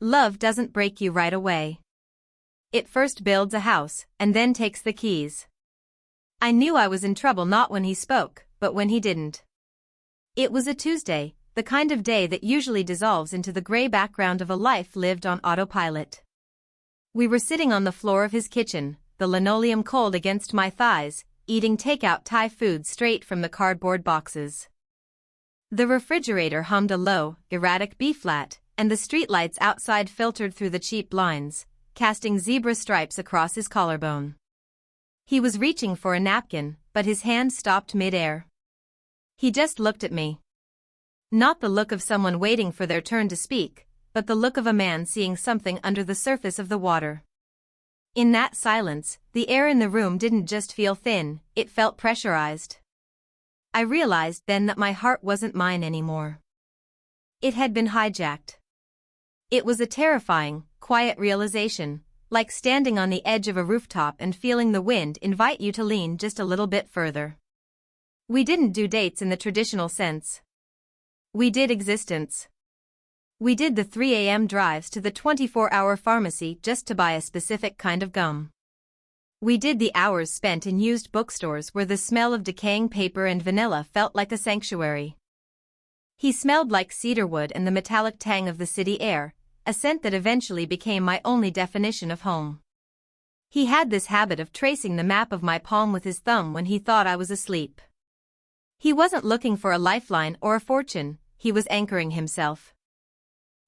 Love doesn't break you right away. It first builds a house, and then takes the keys. I knew I was in trouble not when he spoke, but when he didn't. It was a Tuesday, the kind of day that usually dissolves into the gray background of a life lived on autopilot. We were sitting on the floor of his kitchen, the linoleum cold against my thighs, eating takeout Thai food straight from the cardboard boxes. The refrigerator hummed a low, erratic B-flat, and the streetlights outside filtered through the cheap blinds, casting zebra stripes across his collarbone. He was reaching for a napkin, but his hand stopped mid-air. He just looked at me. Not the look of someone waiting for their turn to speak, but the look of a man seeing something under the surface of the water. In that silence, the air in the room didn't just feel thin, it felt pressurized. I realized then that my heart wasn't mine anymore. It had been hijacked. It was a terrifying, quiet realization, like standing on the edge of a rooftop and feeling the wind invite you to lean just a little bit further. We didn't do dates in the traditional sense. We did existence. We did the 3 a.m. drives to the 24-hour pharmacy just to buy a specific kind of gum. We did the hours spent in used bookstores where the smell of decaying paper and vanilla felt like a sanctuary. He smelled like cedarwood and the metallic tang of the city air, a scent that eventually became my only definition of home. He had this habit of tracing the map of my palm with his thumb when he thought I was asleep. He wasn't looking for a lifeline or a fortune, he was anchoring himself.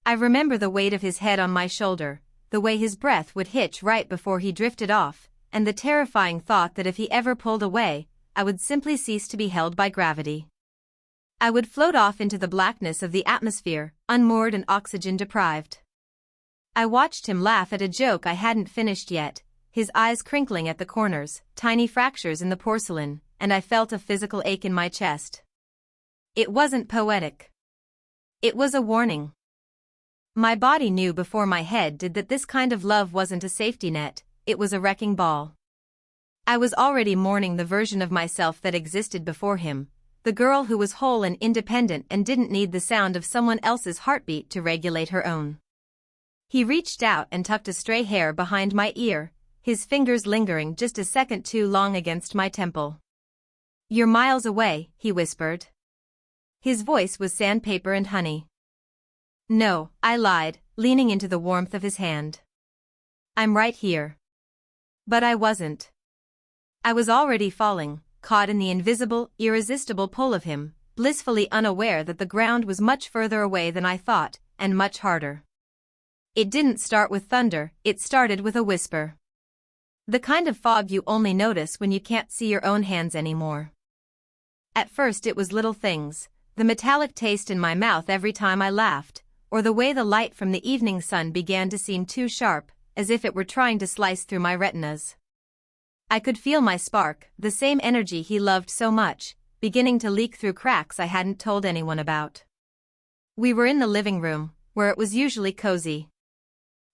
I remember the weight of his head on my shoulder, the way his breath would hitch right before he drifted off, and the terrifying thought that if he ever pulled away, I would simply cease to be held by gravity. I would float off into the blackness of the atmosphere, unmoored and oxygen-deprived. I watched him laugh at a joke I hadn't finished yet, his eyes crinkling at the corners, tiny fractures in the porcelain, and I felt a physical ache in my chest. It wasn't poetic. It was a warning. My body knew before my head did that this kind of love wasn't a safety net, it was a wrecking ball. I was already mourning the version of myself that existed before him, the girl who was whole and independent and didn't need the sound of someone else's heartbeat to regulate her own. He reached out and tucked a stray hair behind my ear, his fingers lingering just a second too long against my temple. "You're miles away," he whispered. His voice was sandpaper and honey. "No," I lied, leaning into the warmth of his hand. "I'm right here." But I wasn't. I was already falling, caught in the invisible, irresistible pull of him, blissfully unaware that the ground was much further away than I thought, and much harder. It didn't start with thunder, it started with a whisper. The kind of fog you only notice when you can't see your own hands anymore. At first it was little things, the metallic taste in my mouth every time I laughed, or the way the light from the evening sun began to seem too sharp, as if it were trying to slice through my retinas. I could feel my spark, the same energy he loved so much, beginning to leak through cracks I hadn't told anyone about. We were in the living room, where it was usually cozy.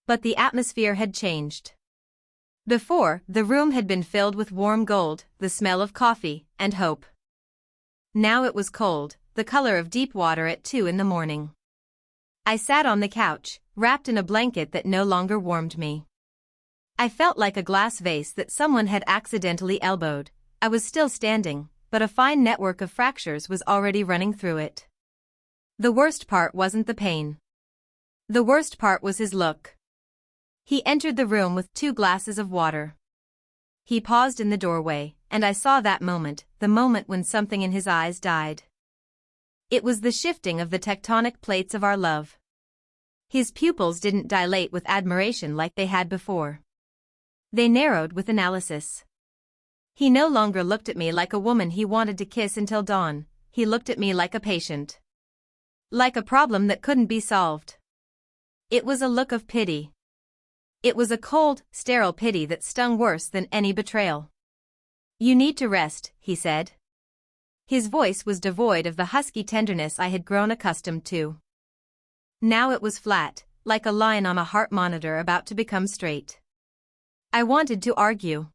But the atmosphere had changed. Before, the room had been filled with warm gold, the smell of coffee, and hope. Now it was cold, the color of deep water at 2 in the morning. I sat on the couch, wrapped in a blanket that no longer warmed me. I felt like a glass vase that someone had accidentally elbowed. I was still standing, but a fine network of fractures was already running through it. The worst part wasn't the pain. The worst part was his look. He entered the room with 2 glasses of water. He paused in the doorway, and I saw that moment, the moment when something in his eyes died. It was the shifting of the tectonic plates of our love. His pupils didn't dilate with admiration like they had before. They narrowed with analysis. He no longer looked at me like a woman he wanted to kiss until dawn, he looked at me like a patient. Like a problem that couldn't be solved. It was a look of pity. It was a cold, sterile pity that stung worse than any betrayal. "You need to rest," he said. His voice was devoid of the husky tenderness I had grown accustomed to. Now it was flat, like a line on a heart monitor about to become straight. I wanted to argue.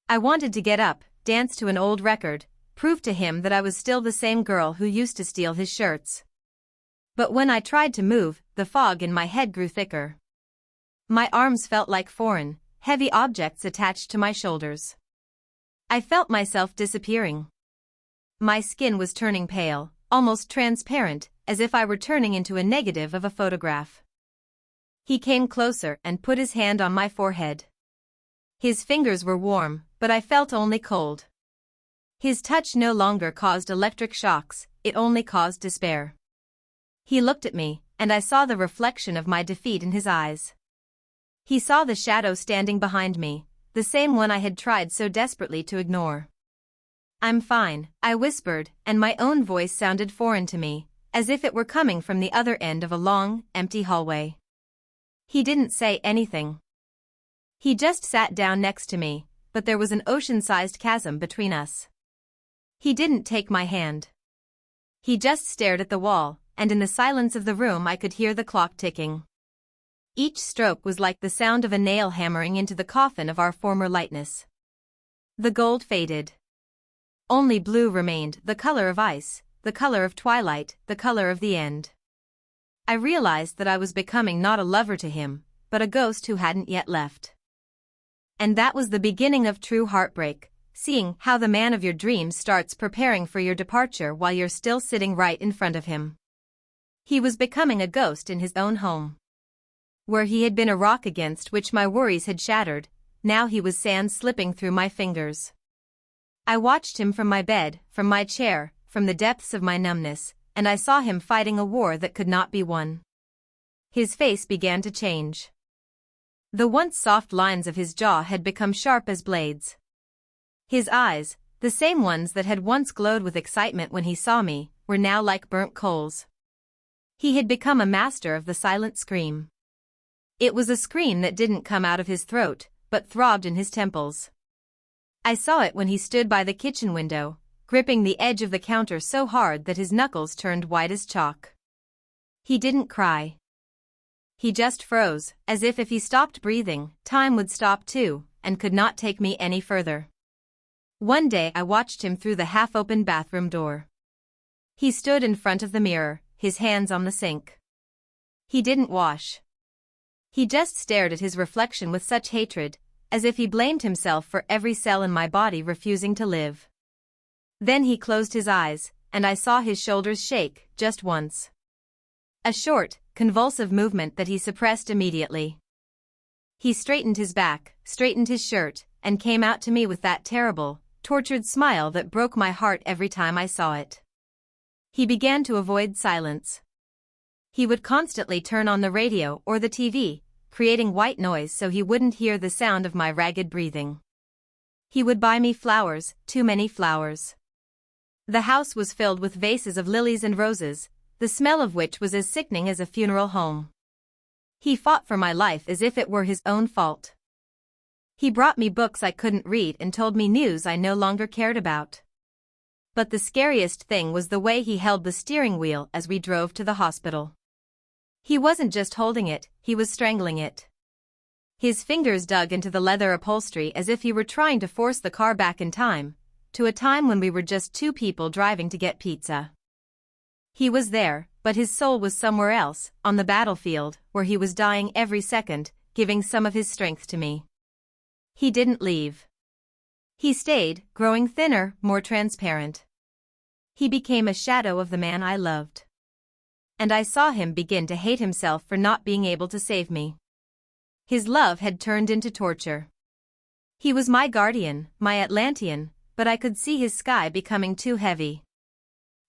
I wanted to get up, dance to an old record, prove to him that I was still the same girl who used to steal his shirts. But when I tried to move, the fog in my head grew thicker. My arms felt like foreign, heavy objects attached to my shoulders. I felt myself disappearing. My skin was turning pale, almost transparent, as if I were turning into a negative of a photograph. He came closer and put his hand on my forehead. His fingers were warm, but I felt only cold. His touch no longer caused electric shocks, it only caused despair. He looked at me, and I saw the reflection of my defeat in his eyes. He saw the shadow standing behind me, the same one I had tried so desperately to ignore. "I'm fine," I whispered, and my own voice sounded foreign to me, as if it were coming from the other end of a long, empty hallway. He didn't say anything. He just sat down next to me, but there was an ocean-sized chasm between us. He didn't take my hand. He just stared at the wall, and in the silence of the room I could hear the clock ticking. Each stroke was like the sound of a nail hammering into the coffin of our former lightness. The gold faded. Only blue remained, the color of ice, the color of twilight, the color of the end. I realized that I was becoming not a lover to him, but a ghost who hadn't yet left. And that was the beginning of true heartbreak, seeing how the man of your dreams starts preparing for your departure while you're still sitting right in front of him. He was becoming a ghost in his own home. Where he had been a rock against which my worries had shattered, now he was sand slipping through my fingers. I watched him from my bed, from my chair, from the depths of my numbness, and I saw him fighting a war that could not be won. His face began to change. The once soft lines of his jaw had become sharp as blades. His eyes, the same ones that had once glowed with excitement when he saw me, were now like burnt coals. He had become a master of the silent scream. It was a scream that didn't come out of his throat, but throbbed in his temples. I saw it when he stood by the kitchen window, gripping the edge of the counter so hard that his knuckles turned white as chalk. He didn't cry. He just froze, as if he stopped breathing, time would stop too, and could not take me any further. One day I watched him through the half-open bathroom door. He stood in front of the mirror, his hands on the sink. He didn't wash. He just stared at his reflection with such hatred, as if he blamed himself for every cell in my body refusing to live. Then he closed his eyes, and I saw his shoulders shake, just once. A short, convulsive movement that he suppressed immediately. He straightened his back, straightened his shirt, and came out to me with that terrible, tortured smile that broke my heart every time I saw it. He began to avoid silence. He would constantly turn on the radio or the TV, creating white noise so he wouldn't hear the sound of my ragged breathing. He would buy me flowers, too many flowers. The house was filled with vases of lilies and roses, the smell of which was as sickening as a funeral home. He fought for my life as if it were his own fault. He brought me books I couldn't read and told me news I no longer cared about. But the scariest thing was the way he held the steering wheel as we drove to the hospital. He wasn't just holding it, he was strangling it. His fingers dug into the leather upholstery as if he were trying to force the car back in time, to a time when we were just two people driving to get pizza. He was there, but his soul was somewhere else, on the battlefield, where he was dying every second, giving some of his strength to me. He didn't leave. He stayed, growing thinner, more transparent. He became a shadow of the man I loved. And I saw him begin to hate himself for not being able to save me. His love had turned into torture. He was my guardian, my Atlantean, but I could see his sky becoming too heavy.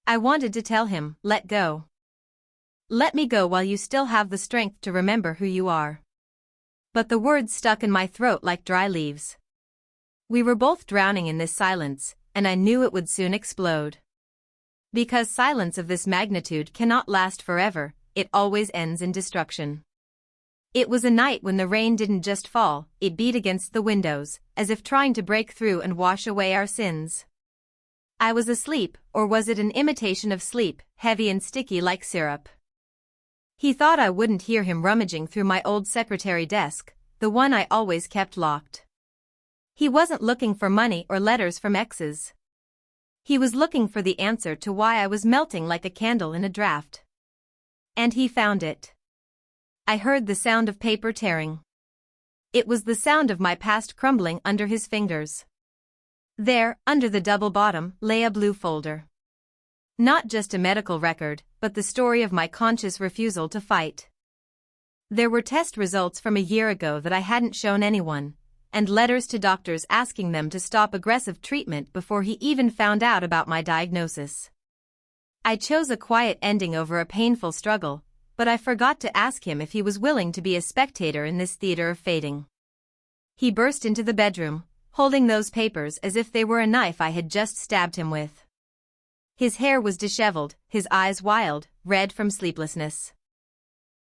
I wanted to tell him, let go. Let me go while you still have the strength to remember who you are. But the words stuck in my throat like dry leaves. We were both drowning in this silence, and I knew it would soon explode. Because silence of this magnitude cannot last forever, it always ends in destruction. It was a night when the rain didn't just fall, it beat against the windows, as if trying to break through and wash away our sins. I was asleep, or was it an imitation of sleep, heavy and sticky like syrup? He thought I wouldn't hear him rummaging through my old secretary desk, the one I always kept locked. He wasn't looking for money or letters from exes. He was looking for the answer to why I was melting like a candle in a draft. And he found it. I heard the sound of paper tearing. It was the sound of my past crumbling under his fingers. There, under the double bottom, lay a blue folder. Not just a medical record, but the story of my conscious refusal to fight. There were test results from a year ago that I hadn't shown anyone, and letters to doctors asking them to stop aggressive treatment before he even found out about my diagnosis. I chose a quiet ending over a painful struggle, but I forgot to ask him if he was willing to be a spectator in this theater of fating. He burst into the bedroom, holding those papers as if they were a knife I had just stabbed him with. His hair was disheveled, his eyes wild, red from sleeplessness.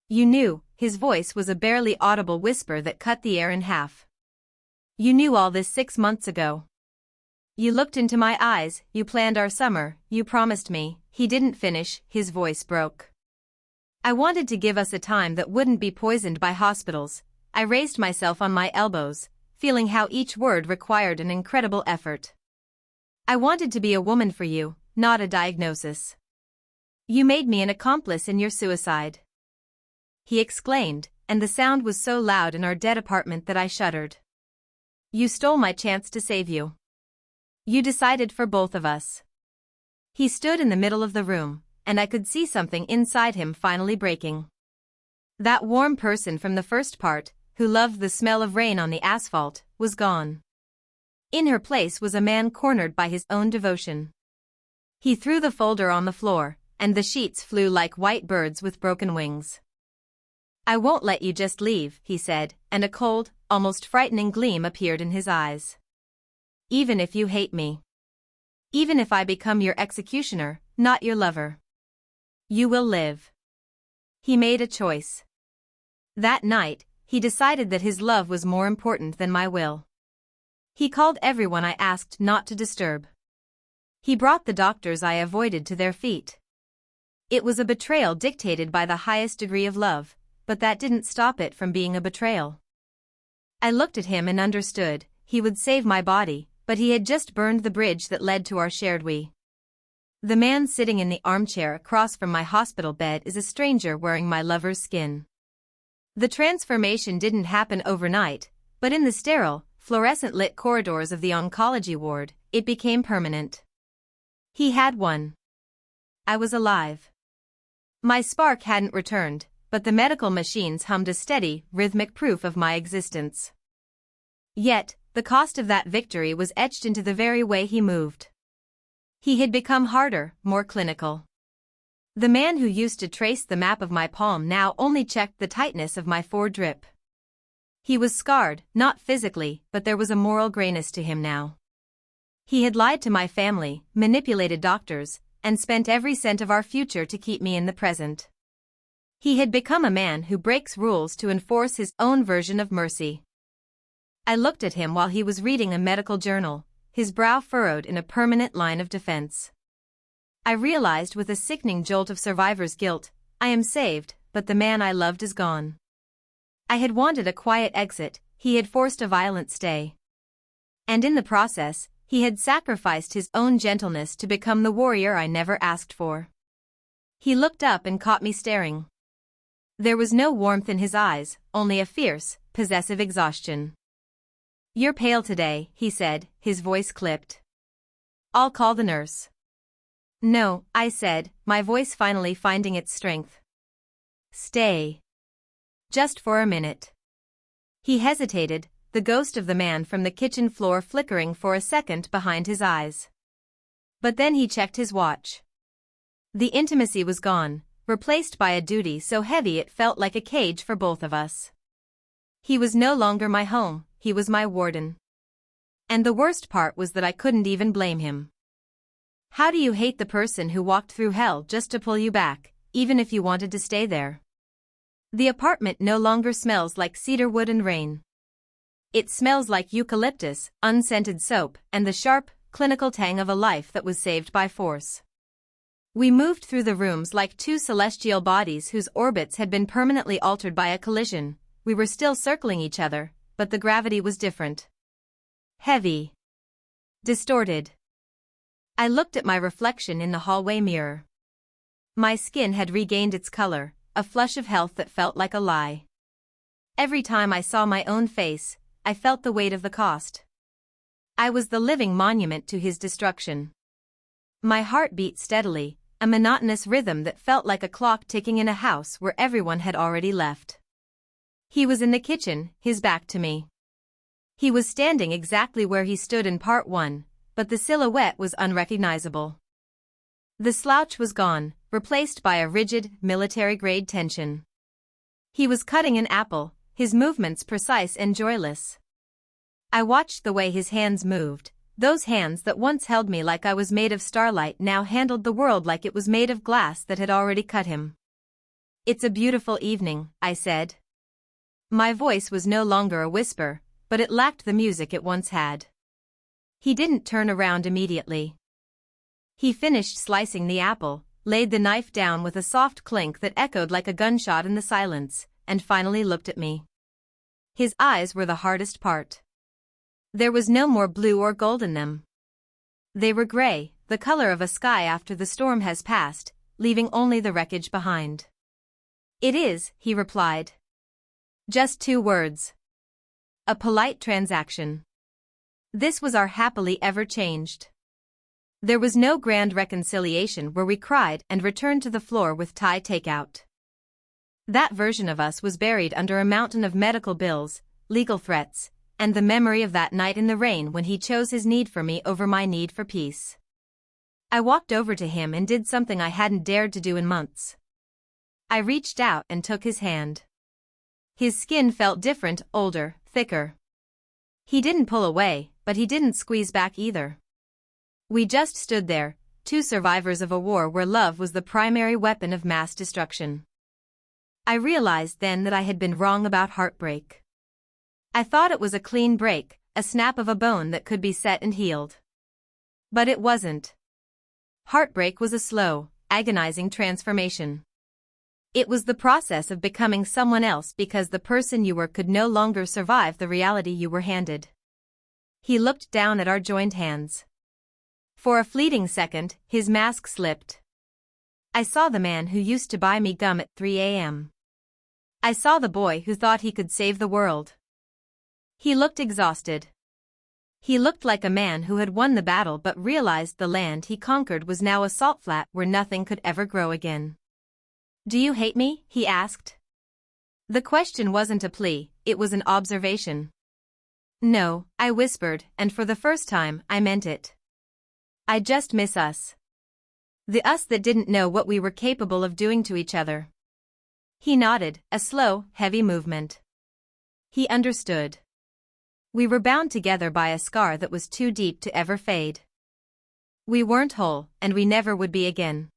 You knew, his voice was a barely audible whisper that cut the air in half. You knew all this 6 months ago. You looked into my eyes, you planned our summer, you promised me. He didn't finish, his voice broke. I wanted to give us a time that wouldn't be poisoned by hospitals. I raised myself on my elbows, feeling how each word required an incredible effort. I wanted to be a woman for you, not a diagnosis. You made me an accomplice in your suicide. He exclaimed, and the sound was so loud in our dead apartment that I shuddered. You stole my chance to save you. You decided for both of us. He stood in the middle of the room, and I could see something inside him finally breaking. That warm person from the first part, who loved the smell of rain on the asphalt, was gone. In her place was a man cornered by his own devotion. He threw the folder on the floor, and the sheets flew like white birds with broken wings. I won't let you just leave, he said, and a cold, almost frightening gleam appeared in his eyes. Even if you hate me. Even if I become your executioner, not your lover. You will live. He made a choice. That night, he decided that his love was more important than my will. He called everyone I asked not to disturb. He brought the doctors I avoided to their feet. It was a betrayal dictated by the highest degree of love, but that didn't stop it from being a betrayal. I looked at him and understood. He would save my body, but he had just burned the bridge that led to our shared we. The man sitting in the armchair across from my hospital bed is a stranger wearing my lover's skin. The transformation didn't happen overnight, but in the sterile, fluorescent-lit corridors of the oncology ward, it became permanent. He had won. I was alive. My spark hadn't returned, but the medical machines hummed a steady, rhythmic proof of my existence. Yet, the cost of that victory was etched into the very way he moved. He had become harder, more clinical. The man who used to trace the map of my palm now only checked the tightness of my foredrip. He was scarred, not physically, but there was a moral grayness to him now. He had lied to my family, manipulated doctors, and spent every cent of our future to keep me in the present. He had become a man who breaks rules to enforce his own version of mercy. I looked at him while he was reading a medical journal, his brow furrowed in a permanent line of defense. I realized with a sickening jolt of survivor's guilt, I am saved, but the man I loved is gone. I had wanted a quiet exit, he had forced a violent stay. And in the process, he had sacrificed his own gentleness to become the warrior I never asked for. He looked up and caught me staring. There was no warmth in his eyes, only a fierce, possessive exhaustion. You're pale today, he said, his voice clipped. I'll call the nurse. No, I said, my voice finally finding its strength. Stay. Just for a minute. He hesitated, the ghost of the man from the kitchen floor flickering for a second behind his eyes. But then he checked his watch. The intimacy was gone, replaced by a duty so heavy it felt like a cage for both of us. He was no longer my home, he was my warden. And the worst part was that I couldn't even blame him. How do you hate the person who walked through hell just to pull you back, even if you wanted to stay there? The apartment no longer smells like cedar wood and rain. It smells like eucalyptus, unscented soap, and the sharp, clinical tang of a life that was saved by force. We moved through the rooms like two celestial bodies whose orbits had been permanently altered by a collision. We were still circling each other, but the gravity was different. Heavy. Distorted. I looked at my reflection in the hallway mirror. My skin had regained its color, a flush of health that felt like a lie. Every time I saw my own face, I felt the weight of the cost. I was the living monument to his destruction. My heart beat steadily, a monotonous rhythm that felt like a clock ticking in a house where everyone had already left. He was in the kitchen, his back to me. He was standing exactly where he stood in part 1, but the silhouette was unrecognizable. The slouch was gone, replaced by a rigid, military-grade tension. He was cutting an apple, his movements precise and joyless. I watched the way his hands moved. Those hands that once held me like I was made of starlight now handled the world like it was made of glass that had already cut him. "It's a beautiful evening," I said. My voice was no longer a whisper, but it lacked the music it once had. He didn't turn around immediately. He finished slicing the apple, laid the knife down with a soft clink that echoed like a gunshot in the silence, and finally looked at me. His eyes were the hardest part. There was no more blue or gold in them. They were gray, the color of a sky after the storm has passed, leaving only the wreckage behind. "It is," he replied. Just 2 words. A polite transaction. This was our happily ever changed. There was no grand reconciliation where we cried and returned to the floor with Thai takeout. That version of us was buried under a mountain of medical bills, legal threats, and the memory of that night in the rain when he chose his need for me over my need for peace. I walked over to him and did something I hadn't dared to do in months. I reached out and took his hand. His skin felt different, older, thicker. He didn't pull away, but he didn't squeeze back either. We just stood there, 2 survivors of a war where love was the primary weapon of mass destruction. I realized then that I had been wrong about heartbreak. I thought it was a clean break, a snap of a bone that could be set and healed. But it wasn't. Heartbreak was a slow, agonizing transformation. It was the process of becoming someone else because the person you were could no longer survive the reality you were handed. He looked down at our joined hands. For a fleeting second, his mask slipped. I saw the man who used to buy me gum at 3 a.m. I saw the boy who thought he could save the world. He looked exhausted. He looked like a man who had won the battle but realized the land he conquered was now a salt flat where nothing could ever grow again. "Do you hate me?" he asked. The question wasn't a plea, it was an observation. "No," I whispered, and for the first time, I meant it. "I just miss us. The us that didn't know what we were capable of doing to each other." He nodded, a slow, heavy movement. He understood. We were bound together by a scar that was too deep to ever fade. We weren't whole, and we never would be again.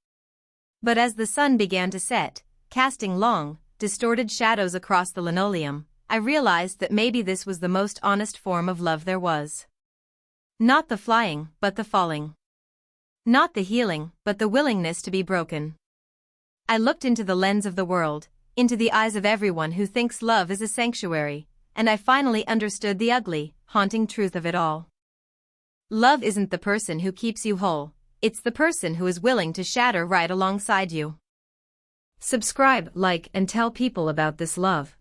But as the sun began to set, casting long, distorted shadows across the linoleum, I realized that maybe this was the most honest form of love there was. Not the flying, but the falling. Not the healing, but the willingness to be broken. I looked into the lens of the world, into the eyes of everyone who thinks love is a sanctuary, and I finally understood the ugly, haunting truth of it all. Love isn't the person who keeps you whole, it's the person who is willing to shatter right alongside you. Subscribe, like, and tell people about this love.